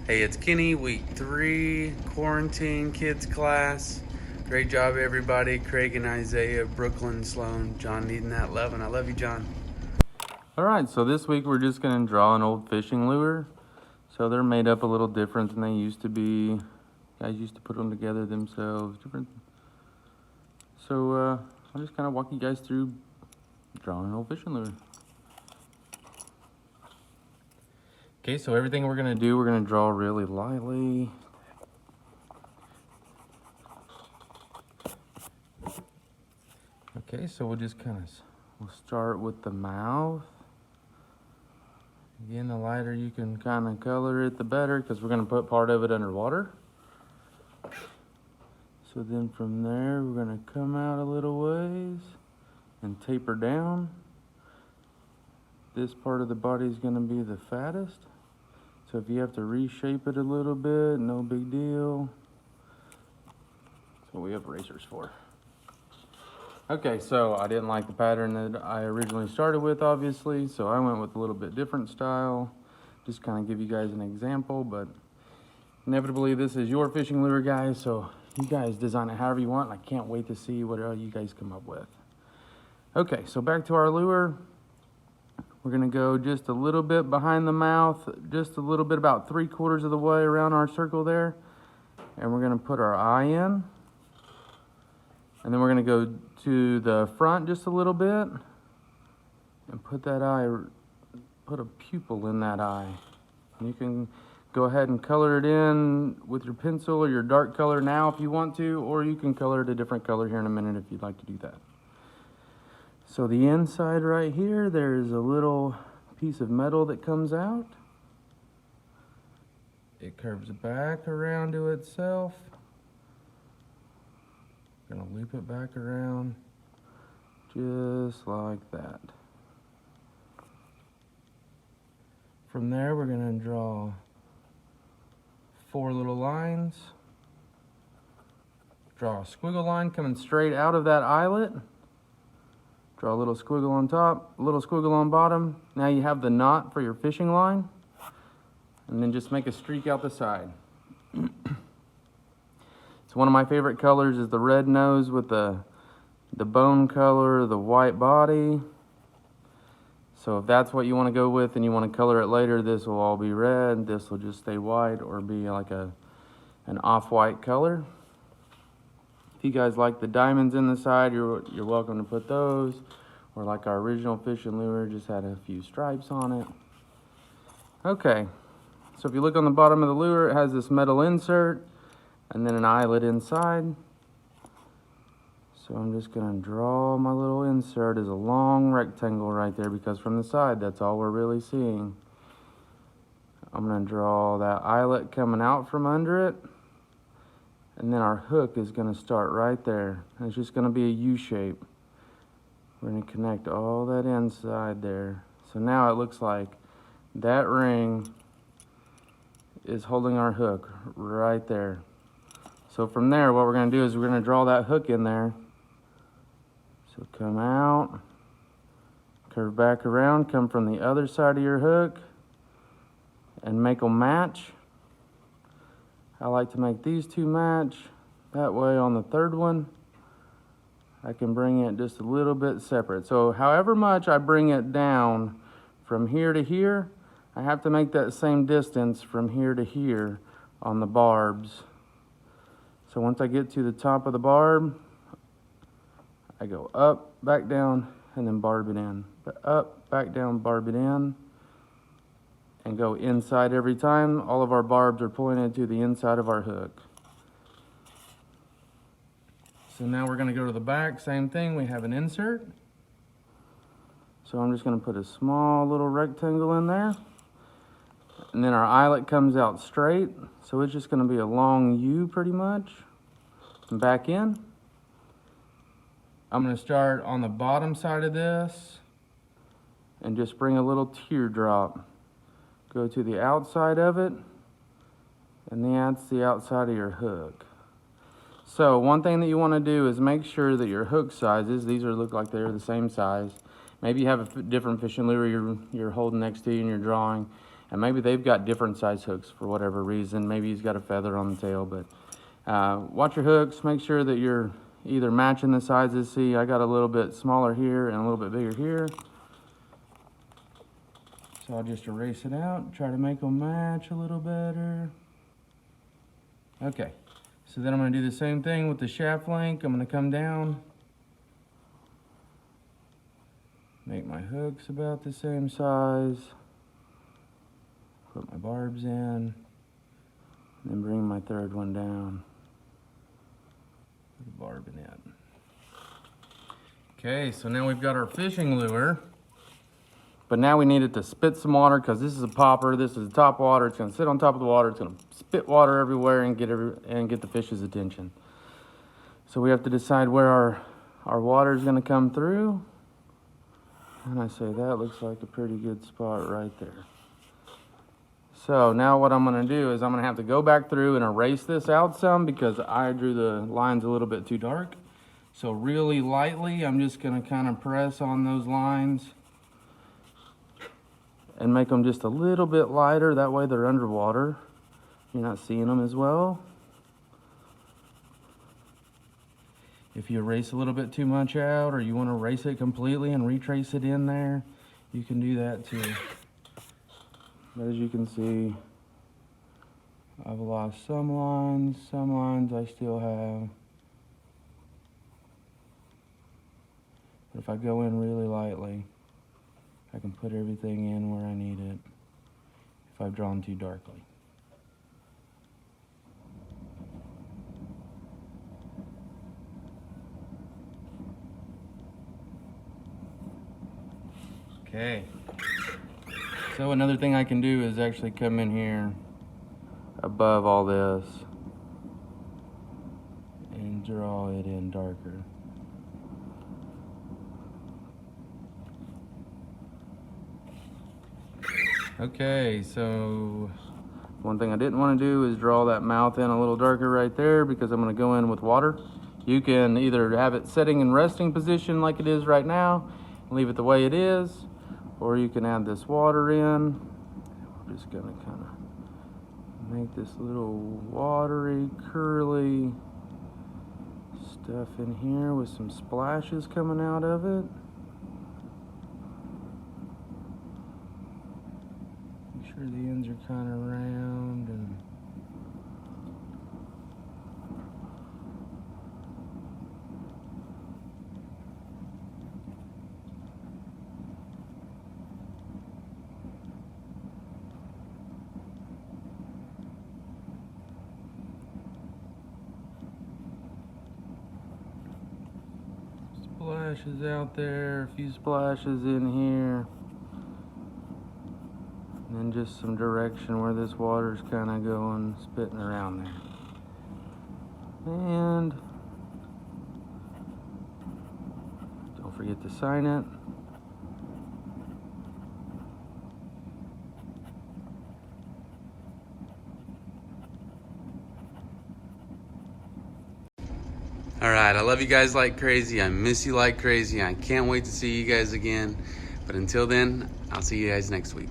Hey, it's Kenny, week 3, quarantine kids class. Great job, everybody. Craig and Isaiah, Brooklyn, Sloan, John needing that loving. I love you, John. Alright, so this week we're just going to draw an old fishing lure. So they're made up a little different than they used to be. Guys used to put them together themselves. So I'll just kind of walk you guys through drawing an old fishing lure. Okay, so everything we're going to do, we're going to draw really lightly. Okay, so we'll start with the mouth. Again, the lighter you can kind of color it, the better, because we're going to put part of it underwater. So then from there, we're going to come out a little ways and taper down. This part of the body is going to be the fattest. So if you have to reshape it a little bit, no big deal. That's what we have racers for. Okay, so I didn't like the pattern that I originally started with, obviously, so I went with a little bit different style. Just kind of give you guys an example, but inevitably this is your fishing lure, guys, so you guys design it however you want, and I can't wait to see what all you guys come up with. Okay, so back to our lure. We're gonna go just a little bit behind the mouth, just a little bit, about 3/4 of the way around our circle there, and we're gonna put our eye in. And then we're going to go to the front just a little bit and put a pupil in that eye. And you can go ahead and color it in with your pencil or your dark color now if you want to, or you can color it a different color here in a minute if you'd like to do that. So the inside right here, there's a little piece of metal that comes out. It curves back around to itself. Gonna loop it back around just like that. From there, we're gonna draw 4 little lines. Draw a squiggle line coming straight out of that eyelet. Draw a little squiggle on top, a little squiggle on bottom. Now you have the knot for your fishing line. And then just make a streak out the side. So one of my favorite colors is the red nose with the bone color, the white body. So if that's what you want to go with and you want to color it later, this will all be red. This will just stay white or be like an off-white color. If you guys like the diamonds in the side, you're welcome to put those. Or like our original fishing lure, just had a few stripes on it. Okay, so if you look on the bottom of the lure, it has this metal insert and then an eyelet inside. So I'm just gonna draw my little insert as a long rectangle right there, because from the side, that's all we're really seeing. I'm gonna draw that eyelet coming out from under it. And then our hook is gonna start right there. And it's just gonna be a U shape. We're gonna connect all that inside there. So now it looks like that ring is holding our hook right there. So from there, what we're gonna do is we're gonna draw that hook in there. So come out, curve back around, come from the other side of your hook, and make them match. I like to make these two match. That way on the third one, I can bring it just a little bit separate. So however much I bring it down from here to here, I have to make that same distance from here to here on the barbs. So once I get to the top of the barb, I go up, back down, and then barb it in. Up, back down, barb it in, and go inside every time. All of our barbs are pointed to the inside of our hook. So now we're gonna go to the back, same thing, we have an insert. So I'm just gonna put a small little rectangle in there. And then our eyelet comes out straight. So it's just gonna be a long U pretty much. And back in. I'm gonna start on the bottom side of this and just bring a little teardrop. Go to the outside of it, and that's the outside of your hook. So one thing that you wanna do is make sure that your hook sizes, these look like they're the same size. Maybe you have a different fishing lure you're holding next to you and you're drawing. And maybe they've got different size hooks for whatever reason. Maybe he's got a feather on the tail, but watch your hooks. Make sure that you're either matching the sizes. See, I got a little bit smaller here and a little bit bigger here. So I'll just erase it out, try to make them match a little better. Okay, so then I'm gonna do the same thing with the shaft link. I'm gonna come down, make my hooks about the same size, put my barbs in, then bring my third one down, put a barb in it. Okay, so now we've got our fishing lure. But now we need it to spit some water because this is a popper. This is top water. It's going to sit on top of the water. It's going to spit water everywhere and get the fish's attention. So we have to decide where our water is going to come through. And I say that looks like a pretty good spot right there. So now what I'm going to do is I'm going to have to go back through and erase this out some because I drew the lines a little bit too dark. So really lightly, I'm just going to kind of press on those lines and make them just a little bit lighter. That way they're underwater. You're not seeing them as well. If you erase a little bit too much out or you want to erase it completely and retrace it in there, you can do that too. But as you can see, I've lost some lines I still have. But if I go in really lightly, I can put everything in where I need it if I've drawn too darkly. Okay. So another thing I can do is actually come in here above all this and draw it in darker. Okay, so one thing I didn't want to do is draw that mouth in a little darker right there because I'm going to go in with water. You can either have it setting in resting position like it is right now, and leave it the way it is, or you can add this water in. We're just going to kind of make this little watery, curly stuff in here with some splashes coming out of it. The ends are kind of round and splashes out there, a few splashes in here. And then just some direction where this water's kind of going, spitting around there. And don't forget to sign it. All right, I love you guys like crazy. I miss you like crazy. I can't wait to see you guys again. But until then, I'll see you guys next week.